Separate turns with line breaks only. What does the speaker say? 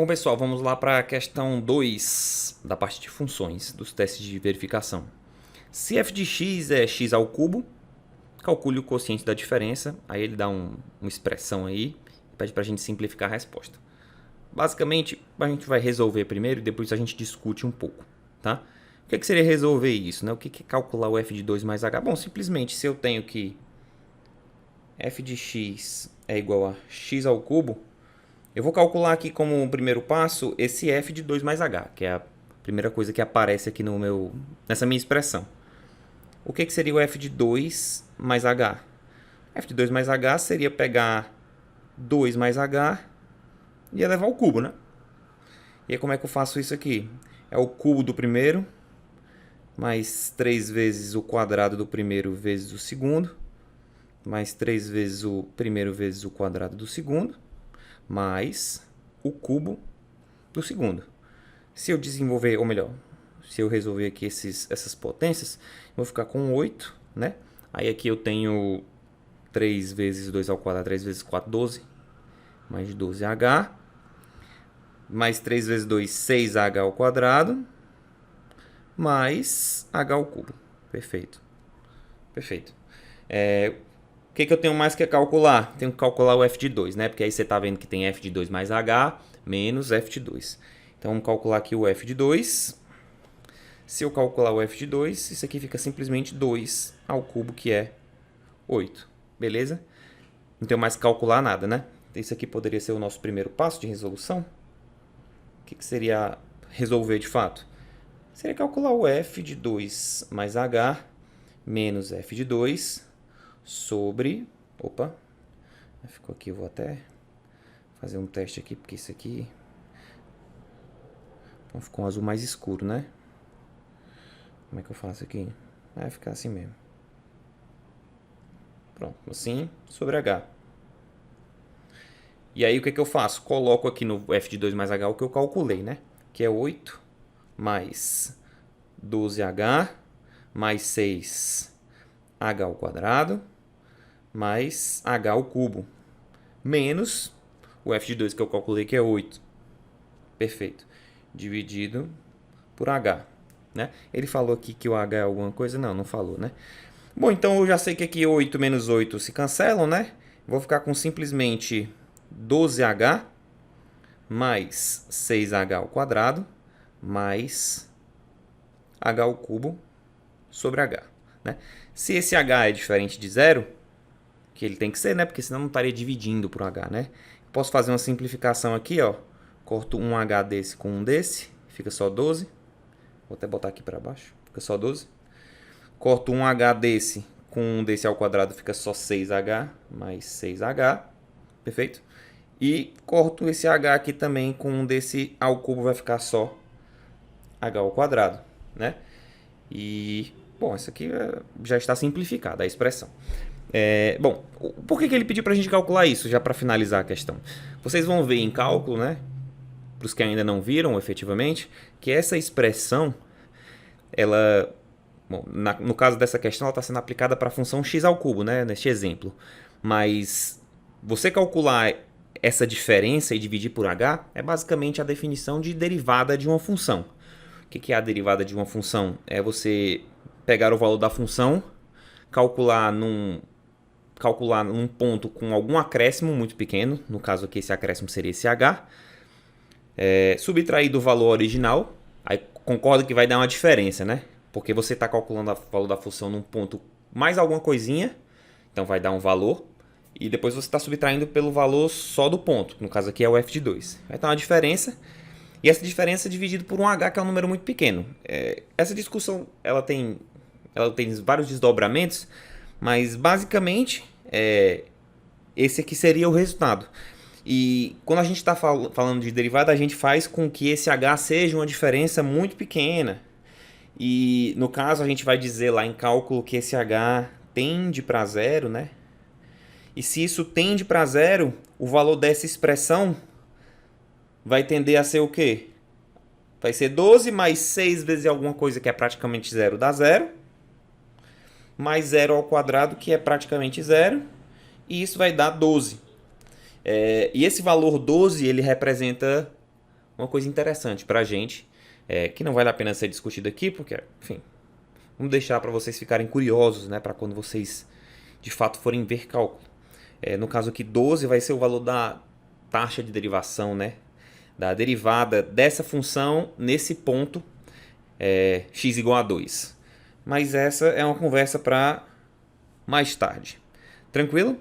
Bom, pessoal, vamos lá para a questão 2 da parte de funções dos testes de verificação. Se f de x é x ao cubo, calcule o quociente da diferença. Aí ele dá uma expressão aí e pede para a gente simplificar a resposta. Basicamente, a gente vai resolver primeiro e depois a gente discute um pouco, tá? O que seria resolver isso, né? O que é calcular o f de 2 mais h? Bom, simplesmente se eu tenho que f de x é igual a x ao cubo, eu vou calcular aqui como primeiro passo esse f de 2 mais h, que é a primeira coisa que aparece aqui nessa minha expressão. O que seria o f de 2 mais h? F de 2 mais h seria pegar 2 mais h e elevar ao cubo, né? E aí como é que eu faço isso aqui? É o cubo do primeiro, mais 3 vezes o quadrado do primeiro vezes o segundo, mais 3 vezes o primeiro vezes o quadrado do segundo, mais o cubo do segundo. Se eu desenvolver, ou melhor, se eu resolver aqui essas potências, eu vou ficar com 8, né? Aí aqui eu tenho 3 vezes 2 ao quadrado, 3 vezes 4, 12, mais 12h, mais 3 vezes 2, 6h ao quadrado, mais h ao cubo. Perfeito. Perfeito. O que eu tenho mais que calcular? Tenho que calcular o f de 2, né? Porque aí você está vendo que tem f de 2 mais h menos f de 2. Então, vamos calcular aqui o f de 2. Se eu calcular o f de 2, isso aqui fica simplesmente 2 ao cubo, que é 8. Beleza? Não tenho mais que calcular nada, né? Isso aqui poderia ser o nosso primeiro passo de resolução. O que seria resolver de fato? Seria calcular o f de 2 mais h menos f de 2 sobre... Opa! Ficou aqui, eu vou até fazer um teste aqui, porque isso aqui... Então ficou um azul mais escuro, né? Como é que eu faço aqui? Vai ficar assim mesmo. Pronto, assim, sobre h. E aí o que eu faço? Coloco aqui no f de 2 mais h o que eu calculei, né? Que é 8 mais 12h mais 6h ao quadrado mais h ao cubo menos o f de 2 que eu calculei, que é 8. Perfeito. Dividido por h. Né? Ele falou aqui que o h é alguma coisa? Não, não falou, né? Bom, então eu já sei que aqui 8 menos 8 se cancelam, né? Vou ficar com simplesmente 12h mais 6h ao quadrado mais h ao cubo sobre h. Né? Se esse h é diferente de zero, que ele tem que ser, né? Porque senão não estaria dividindo por h, né? Posso fazer uma simplificação aqui, ó. Corto um h desse com um desse, fica só 12. Vou até botar aqui para baixo, fica só 12. Corto um h desse com um desse ao quadrado, fica só 6h mais 6h. Perfeito? E corto esse h aqui também com um desse ao cubo, vai ficar só h ao quadrado, né? E, bom, isso aqui já está simplificada a expressão. Bom, por que ele pediu para a gente calcular isso, já para finalizar a questão? Vocês vão ver em cálculo, né? Para os que ainda não viram efetivamente, que essa expressão, ela, bom, no caso dessa questão, ela está sendo aplicada para a função x ao cubo, né? Neste exemplo. Mas você calcular essa diferença e dividir por h é basicamente a definição de derivada de uma função. O que é a derivada de uma função? É você pegar o valor da função, calcular num ponto com algum acréscimo muito pequeno, no caso aqui esse acréscimo seria esse h, subtrair do valor original, aí concordo que vai dar uma diferença, né? Porque você está calculando o valor da função num ponto mais alguma coisinha, então vai dar um valor, e depois você está subtraindo pelo valor só do ponto, no caso aqui é o f de 2. Vai dar uma diferença, e essa diferença é dividida por um h, que é um número muito pequeno. Essa discussão ela tem vários desdobramentos, mas basicamente esse aqui seria o resultado. E quando a gente está falando de derivada, a gente faz com que esse h seja uma diferença muito pequena. E no caso a gente vai dizer lá em cálculo que esse h tende para zero, né? E se isso tende para zero, o valor dessa expressão vai tender a ser o quê? Vai ser 12 mais 6 vezes alguma coisa que é praticamente zero, dá zero. Mais 0 ao quadrado, que é praticamente zero. E isso vai dar 12. E esse valor 12, ele representa uma coisa interessante para a gente, que não vale a pena ser discutido aqui, porque, enfim, vamos deixar para vocês ficarem curiosos, né, para quando vocês de fato forem ver cálculo. No caso aqui, 12 vai ser o valor da taxa de derivação, né, da derivada dessa função nesse ponto x igual a 2. Mas essa é uma conversa para mais tarde. Tranquilo?